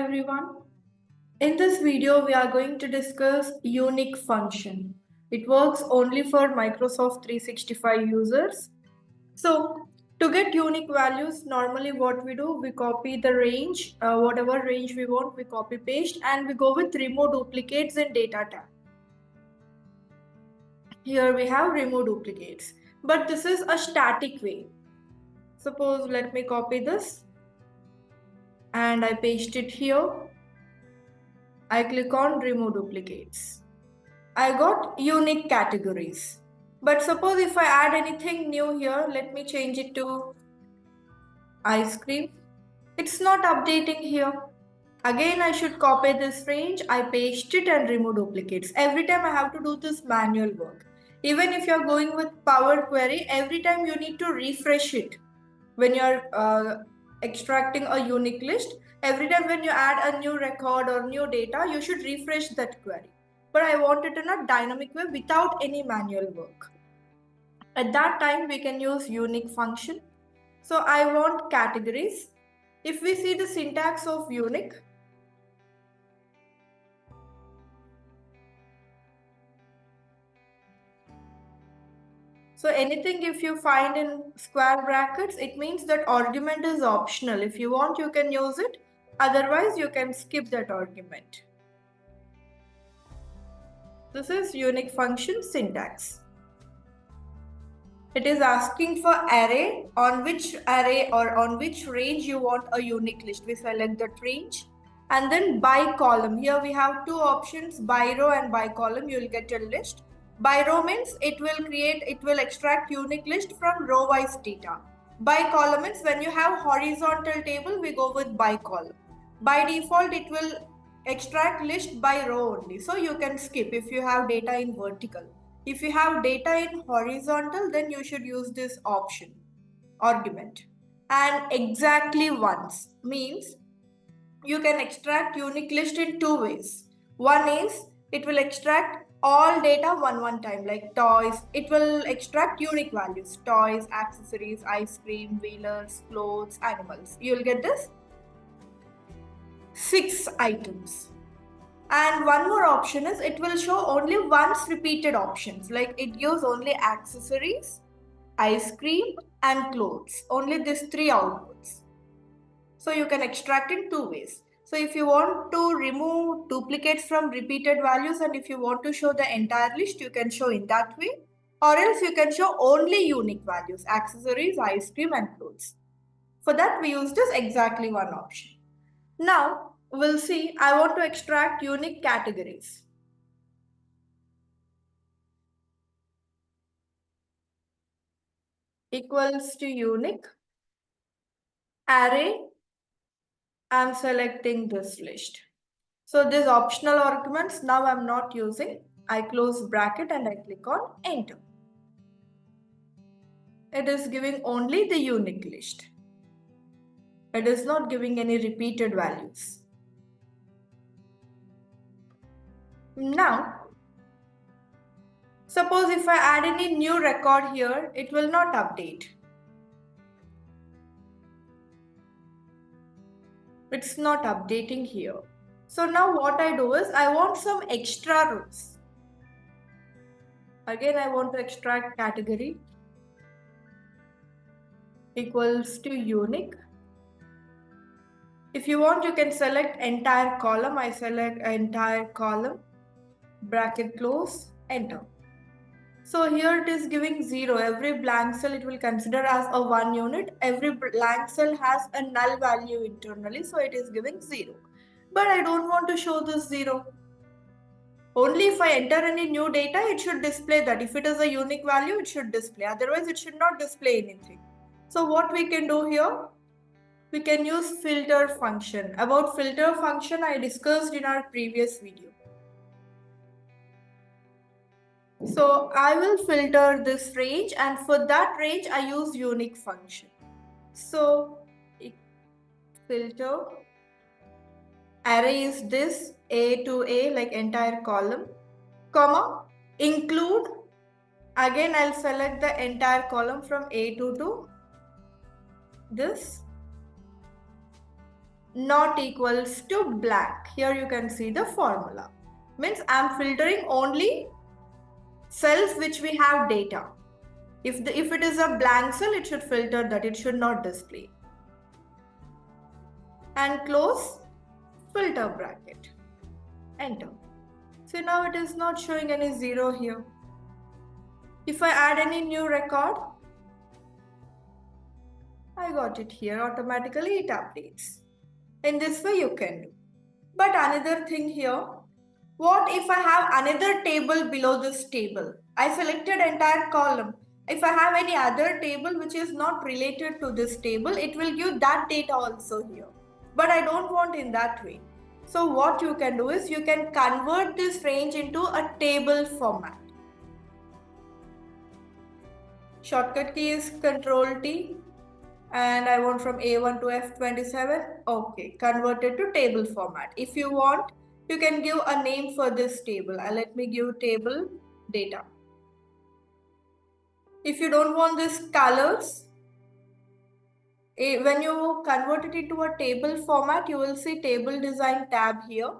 everyone. In this video, we are going to discuss unique function. It works only for Microsoft 365 users. So, to get unique values, normally what we do, we copy the range, whatever range we want, we copy paste and we go with remove duplicates in data tab. Here we have remove duplicates, but this is a static way. Suppose let me copy this and I paste it here. I click on remove duplicates. I got unique categories. But suppose if I add anything new here, let me change it to ice cream. It's not updating here. Again, I should copy this range, I paste it and remove duplicates. Every time I have to do this manual work. Even if you're going with Power Query, every time you need to refresh it. When you're extracting a unique list, every time when you add a new record or new data, you should refresh that query. But I want it in a dynamic way without any manual work. At that time, we can use unique function. So I want categories. If we see the syntax of unique, so anything if you find in square brackets, it means that argument is optional. If you want, you can use it. Otherwise, you can skip that argument. This is unique function syntax. It is asking for array, on which array or on which range you want a unique list. We select that range and then by column. Here we have two options, by row and by column. You will get a list. By row means it will extract unique list from row wise data. By column means when you have horizontal table, we go with by column. By default, it will extract list by row only. So you can skip if you have data in vertical. If you have data in horizontal, then you should use this option, argument. And exactly once means you can extract unique list in two ways. One is it will extract all data one time, like toys. It will extract unique values, toys, accessories, ice cream, wheelers, clothes, animals. You will get this 6 items. And one more option is it will show only once repeated options, like it gives only accessories, ice cream and clothes, only these three outputs. So you can extract in two ways. So if you want to remove duplicates from repeated values and if you want to show the entire list, you can show in that way, or else you can show only unique values, accessories, ice cream and clothes. For that we use this exactly one option. Now we'll see, I want to extract unique categories. Equals to unique array. I'm selecting this list. So these optional arguments now I'm not using. I close bracket and I click on enter. It is giving only the unique list. It is not giving any repeated values. Now, suppose if I add any new record here, it will not update. It's not updating here. So now what I do is I want some extra rows. Again, I want to extract category equals to unique. If you want, you can select entire column. I select entire column, bracket close, enter. So here it is giving 0. Every blank cell it will consider as a 1 unit. Every blank cell has a null value internally. So it is giving 0. But I don't want to show this 0. Only if I enter any new data, it should display that. If it is a unique value, it should display. Otherwise, it should not display anything. So what we can do here? We can use filter function. About filter function, I discussed in our previous video. So I will filter this range and for that range, I use unique function. So filter array is this A to A, like entire column, comma, include. Again, I'll select the entire column from A to this. not equals to blank. Here you can see the formula. Means I'm filtering only cells which we have data. If it is a blank cell, it should filter that, it should not display. And close filter bracket. Enter. So now it is not showing any 0 here. If I add any new record, I got it here. Automatically it updates. In this way you can do. But another thing here, what if I have another table below this table? I selected entire column. If I have any other table which is not related to this table, it will give that data also here. But I don't want in that way. So what you can do is you can convert this range into a table format. Shortcut key is Control T. And I want from A1 to F27. Okay, converted to table format. If you want, you can give a name for this table. Let me give table data. If you don't want this colors, when you convert it into a table format, you will see table design tab here.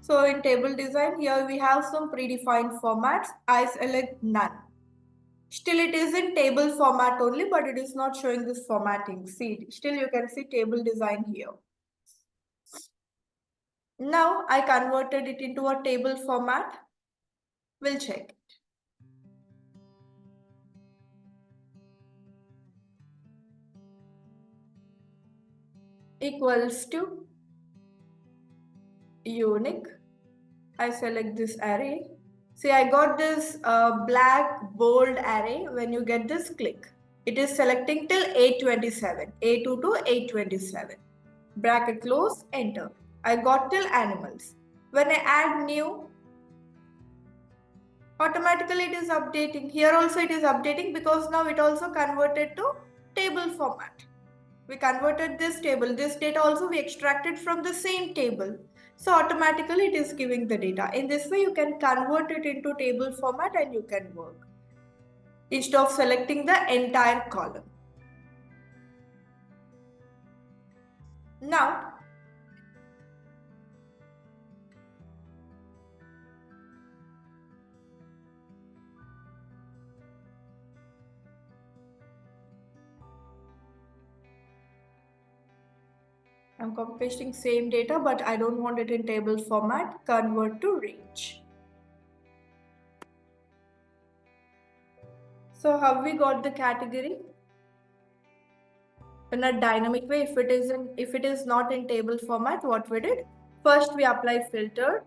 So in table design, here we have some predefined formats. I select none. Still it is in table format only, but it is not showing this formatting. See, still you can see table design here. Now I converted it into a table format. We'll check it. Equals to unique. I select this array. See, I got this black bold array. When you get this, click. It is selecting till 827, A2 to 827. Bracket close, enter. I got till animals. When I add new, automatically it is updating. Here also it is updating because now it also converted to table format. We converted this table. This data also we extracted from the same table. So automatically it is giving the data. In this way you can convert it into table format and you can work instead of selecting the entire column. Now I'm copy pasting same data, but I don't want it in table format. Convert to range. So how we got the category? In a dynamic way, if it is not in table format, what we did? First we apply filter.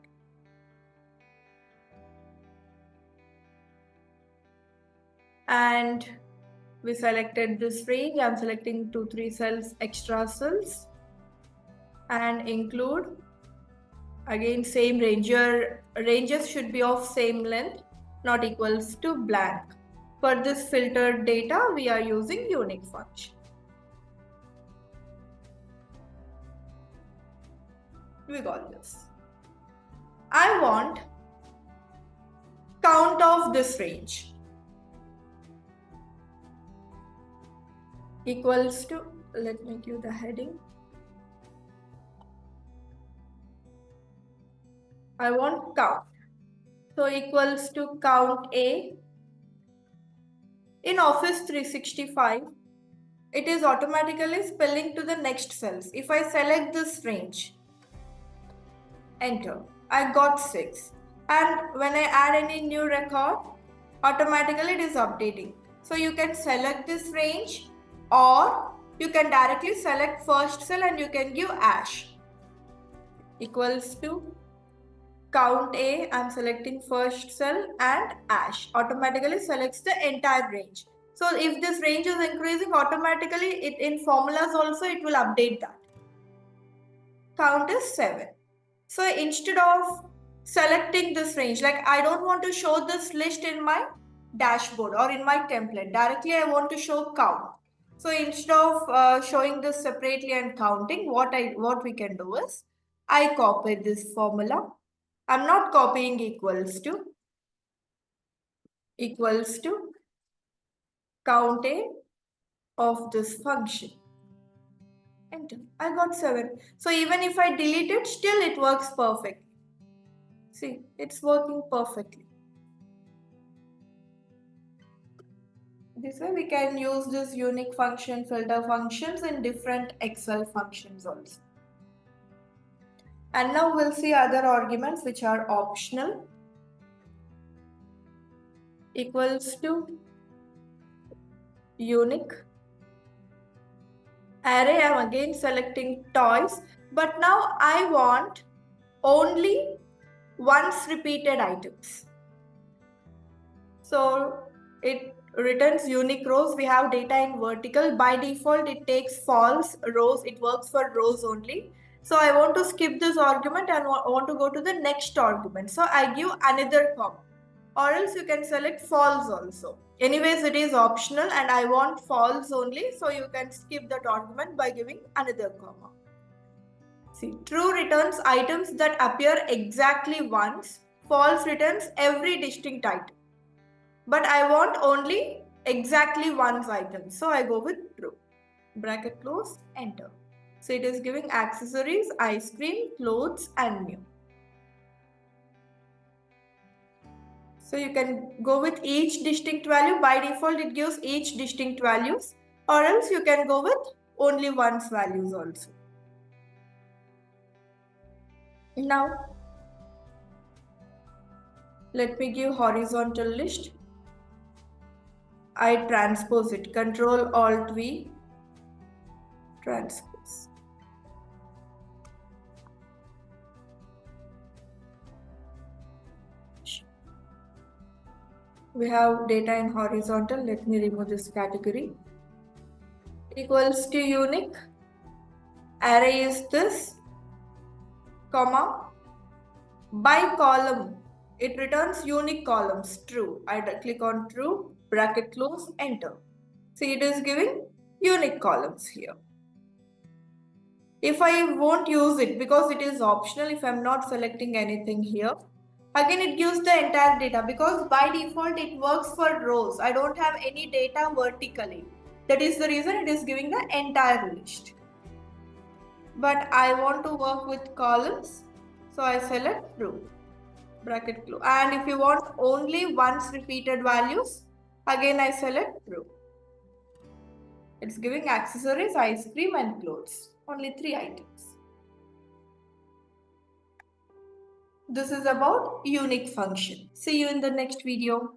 And we selected this range. I'm selecting 2-3 cells, extra cells, and include. Again, same range. Your ranges should be of same length, not equals to blank. For this filtered data, we are using unique function. We got this. I want count of this range equals to, let me give the heading. I want count. So equals to count A. In Office 365, it is automatically spelling to the next cells. If I select this range, enter, I got 6. And when I add any new record, automatically it is updating. So you can select this range or you can directly select first cell and you can give ash equals to count A. I'm selecting first cell and ash automatically selects the entire range. So if this range is increasing, automatically it in formulas also it will update that. Count is 7. So instead of selecting this range, like I don't want to show this list in my dashboard or in my template, directly I want to show count. So instead of showing this separately and counting, what we can do is I copy this formula. I'm not copying equals to count A of this function. enter. I got 7. So even if I delete it, still it works perfectly. See, it's working perfectly. This way we can use this unique function, filter functions in different Excel functions also. And now we'll see other arguments which are optional. Equals to unique array. I'm again selecting toys, but now I want only once repeated items. So it returns unique rows. We have data in vertical. By default, it takes false rows. It works for rows only. So I want to skip this argument and want to go to the next argument. So I give another comma, or else you can select false also. Anyways, it is optional and I want false only. So you can skip that argument by giving another comma. See, true returns items that appear exactly once. False returns every distinct item. But I want only exactly one item. So I go with true. Bracket close, enter. So it is giving accessories, ice cream, clothes and new. So you can go with each distinct value. By default, it gives each distinct values, or else you can go with only one's values also. Now, let me give horizontal list. I transpose it. Control Alt V, transpose. We have data in horizontal. Let me remove this category. Equals to unique. Array is this, comma. By column, it returns unique columns, true. I click on true, bracket close, enter. See, it is giving unique columns here. If I won't use it because it is optional, if I'm not selecting anything here, again it gives the entire data because by default it works for rows. I don't have any data vertically. That is the reason it is giving the entire list. But I want to work with columns, so I select true. Bracket close. And if you want only once repeated values, again I select true. It's giving accessories, ice cream and clothes. Only 3 items. This is about unique function. See you in the next video.